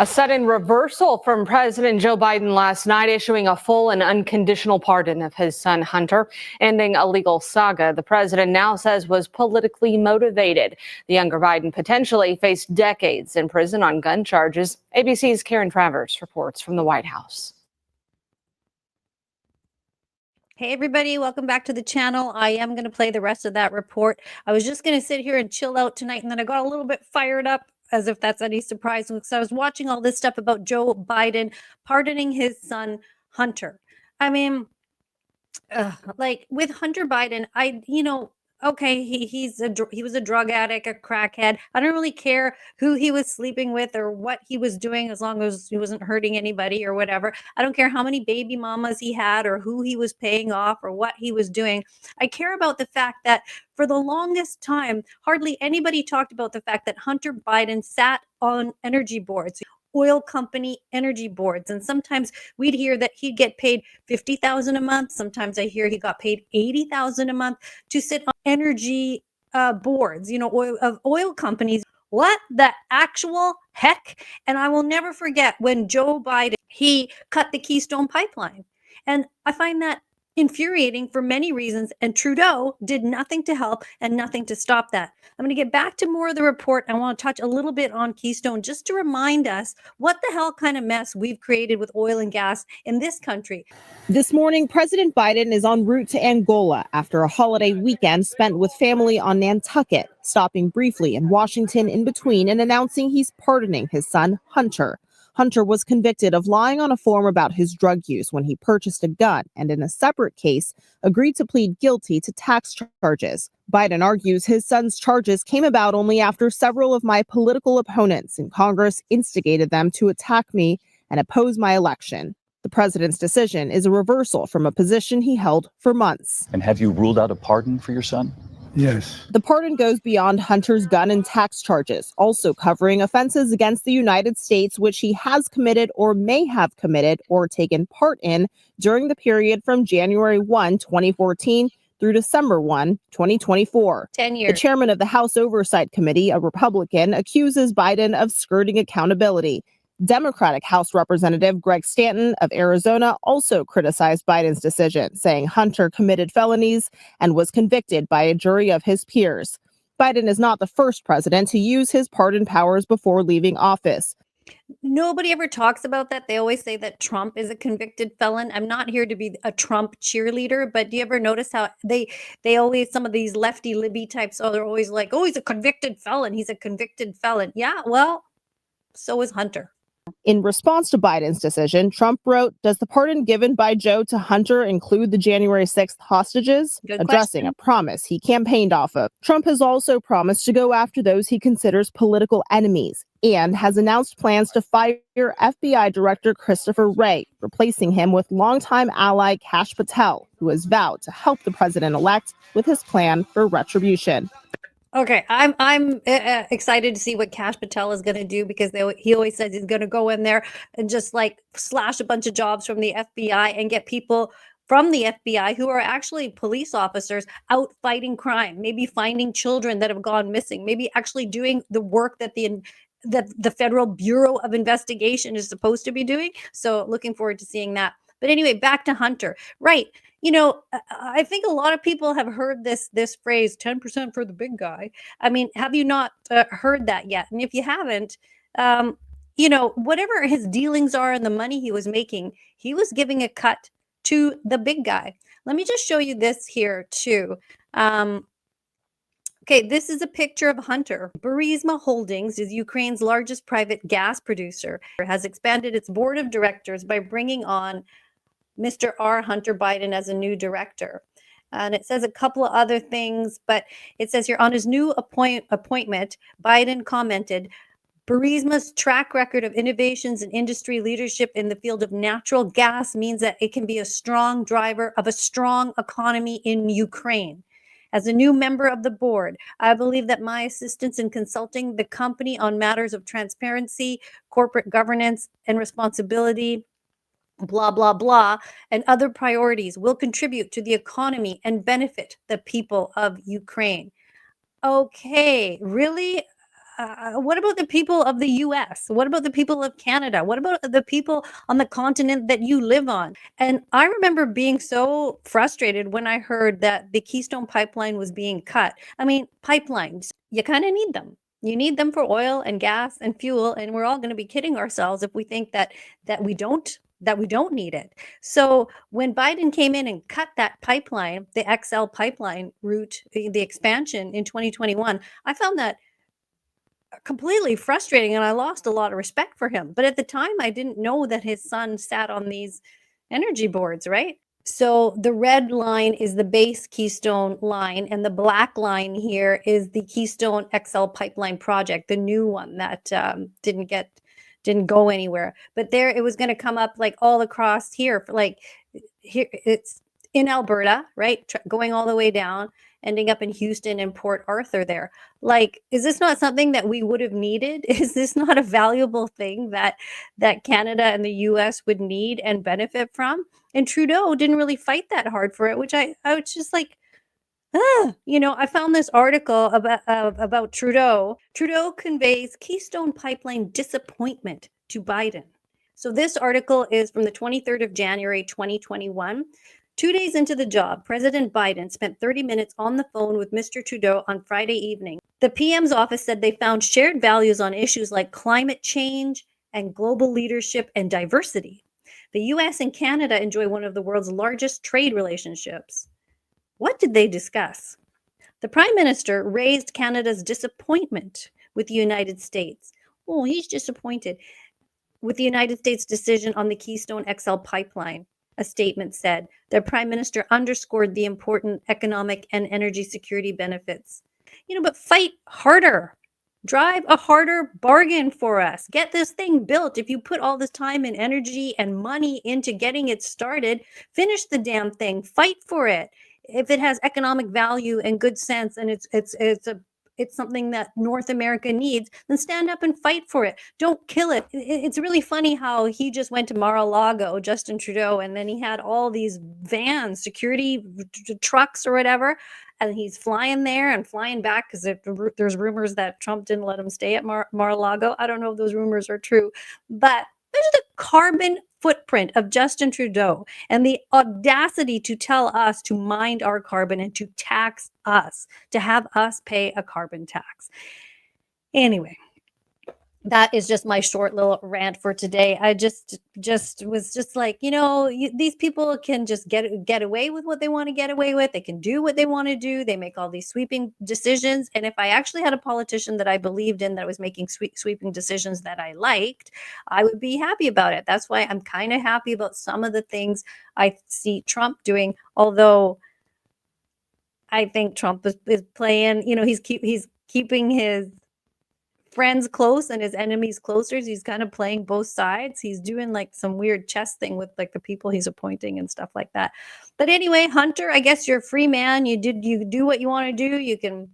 A sudden reversal from President Joe Biden last night, issuing a full and unconditional pardon of his son Hunter, ending a legal saga the president now says was politically motivated. The younger Biden potentially faced decades in prison on gun charges. ABC's Karen Travers reports from the White House. Hey everybody, welcome back to the channel. I am going to play the rest of that report. I was just going to sit here and chill out tonight, and then I got a little bit fired up, as if that's any surprise, because I was watching all this stuff about Joe Biden pardoning his son Hunter. I mean, like with Hunter Biden, okay, he was a drug addict, a crackhead. I don't really care who he was sleeping with or what he was doing, as long as he wasn't hurting anybody or whatever. I don't care how many baby mamas he had or who he was paying off or what he was doing. I care about the fact that for the longest time, hardly anybody talked about the fact that Hunter Biden sat on energy boards, oil company energy boards, and sometimes we'd hear that he'd get paid $50,000 a month. Sometimes I hear he got paid $80,000 a month to sit on energy boards, oil companies. What the actual heck? And I will never forget when Joe Biden, he cut the Keystone Pipeline, and I find that infuriating for many reasons, and Trudeau did nothing to help and nothing to stop that. I'm going to get back to more of the report. I want to touch a little bit on Keystone just to remind us what the hell kind of mess we've created with oil and gas in this country. This morning, President Biden is en route to Angola after a holiday weekend spent with family on Nantucket, stopping briefly in Washington in between and announcing he's pardoning his son, Hunter. Hunter was convicted of lying on a form about his drug use when he purchased a gun, and in a separate case, agreed to plead guilty to tax charges. Biden argues his son's charges came about only after several of my political opponents in Congress instigated them to attack me and oppose my election. The president's decision is a reversal from a position he held for months. And have you ruled out a pardon for your son? Yes. The pardon goes beyond Hunter's gun and tax charges, also covering offenses against the United States which he has committed or may have committed or taken part in during the period from January 1, 2014 through December 1, 2024. 10 years. The chairman of the House Oversight Committee, a Republican, accuses Biden of skirting accountability. Democratic House Representative Greg Stanton of Arizona also criticized Biden's decision, saying Hunter committed felonies and was convicted by a jury of his peers. Biden is not the first president to use his pardon powers before leaving office. Nobody ever talks about that. They always say that Trump is a convicted felon. I'm not here to be a Trump cheerleader, but do you ever notice how they always, some of these lefty libby types, they're always like, oh, he's a convicted felon. He's a convicted felon. Yeah, well, so is Hunter. In response to Biden's decision, Trump wrote, "Does the pardon given by Joe to Hunter include the January 6th hostages?" Addressing a promise he campaigned off of. Trump has also promised to go after those he considers political enemies and has announced plans to fire FBI Director Christopher Wray, replacing him with longtime ally Kash Patel, who has vowed to help the president-elect with his plan for retribution. Okay, I'm excited to see what Kash Patel is going to do, because he always says he's going to go in there and just like slash a bunch of jobs from the FBI and get people from the FBI who are actually police officers out fighting crime, maybe finding children that have gone missing, maybe actually doing the work that the Federal Bureau of Investigation is supposed to be doing. So looking forward to seeing that. But anyway, back to Hunter. Right. I think a lot of people have heard this phrase, 10% for the big guy. I mean, have you not heard that yet? And if you haven't, whatever his dealings are and the money he was making, he was giving a cut to the big guy. Let me just show you this here too. Okay, this is a picture of Hunter. Burisma Holdings is Ukraine's largest private gas producer. It has expanded its board of directors by bringing on Mr. R. Hunter Biden as a new director. And it says a couple of other things, but it says here, on his new appointment, Biden commented, Burisma's track record of innovations and industry leadership in the field of natural gas means that it can be a strong driver of a strong economy in Ukraine. As a new member of the board, I believe that my assistance in consulting the company on matters of transparency, corporate governance, and responsibility, blah, blah, blah, and other priorities will contribute to the economy and benefit the people of Ukraine. Okay, really? what about the people of the US? What about the people of Canada? What about the people on the continent that you live on? And I remember being so frustrated when I heard that the Keystone Pipeline was being cut. I mean, pipelines, you kind of need them. You need them for oil and gas and fuel, and we're all going to be kidding ourselves if we think that we don't need it. So when Biden came in and cut that pipeline, the XL pipeline route, the expansion in 2021, I found that completely frustrating, and I lost a lot of respect for him. But at the time, I didn't know that his son sat on these energy boards, right? So the red line is the base Keystone line, and the black line here is the Keystone XL pipeline project, the new one that didn't go anywhere. But there, it was going to come up like all across here, like here it's in Alberta, right? Going all the way down, ending up in Houston and Port Arthur there. Like, is this not something that we would have needed? Is this not a valuable thing that Canada and the US would need and benefit from? And Trudeau didn't really fight that hard for it, which I was just like, I found this article about Trudeau. Trudeau conveys Keystone Pipeline disappointment to Biden. So this article is from the 23rd of January, 2021. 2 days into the job, President Biden spent 30 minutes on the phone with Mr. Trudeau on Friday evening. The PM's office said they found shared values on issues like climate change and global leadership and diversity. The US and Canada enjoy one of the world's largest trade relationships. What did they discuss? The Prime Minister raised Canada's disappointment with the United States. Oh, he's disappointed with the United States' decision on the Keystone XL pipeline. A statement said the Prime Minister underscored the important economic and energy security benefits. But fight harder. Drive a harder bargain for us. Get this thing built. If you put all this time and energy and money into getting it started, finish the damn thing. Fight for it. If it has economic value and good sense, and it's something that North America needs, then stand up and fight for it. Don't kill it. It's really funny how he just went to Mar-a-Lago, Justin Trudeau, and then he had all these vans, security trucks or whatever, and he's flying there and flying back because there's rumors that Trump didn't let him stay at Mar-a-Lago. I don't know if those rumors are true, but there's the carbon footprint of Justin Trudeau and the audacity to tell us to mind our carbon and to tax us, to have us pay a carbon tax. Anyway, that is just my short little rant for today. I just was like, these people can just get away with what they want to get away with. They can do what they want to do. They make all these sweeping decisions. And if I actually had a politician that I believed in that was making sweeping decisions that I liked, I would be happy about it. That's why I'm kind of happy about some of the things I see Trump doing, although I think Trump is playing, he's keeping his friends close and his enemies closer. He's kind of playing both sides. He's doing like some weird chess thing with like the people he's appointing and stuff like that. But anyway, Hunter, I guess you're a free man. You do what you want to do.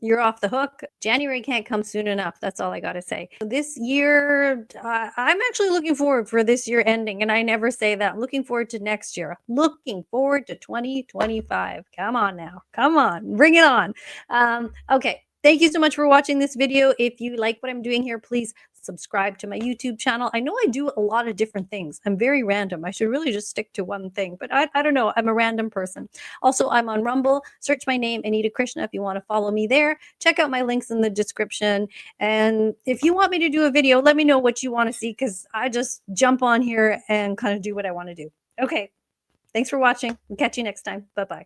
You're off the hook. January can't come soon enough. That's all I got to say. This year, I'm actually looking forward for this year ending. And I never say that. I'm looking forward to next year. Looking forward to 2025. Come on now. Come on. Bring it on. Okay. Thank you so much for watching this video. If you like what I'm doing here, please subscribe to my YouTube channel. I know I do a lot of different things. I'm very random. I should really just stick to one thing, but I don't know. I'm a random person. Also, I'm on Rumble. Search my name, Anita Krishna, if you want to follow me there. Check out my links in the description. And if you want me to do a video, let me know what you want to see, because I just jump on here and kind of do what I want to do. Okay. Thanks for watching. I'll catch you next time. Bye-bye.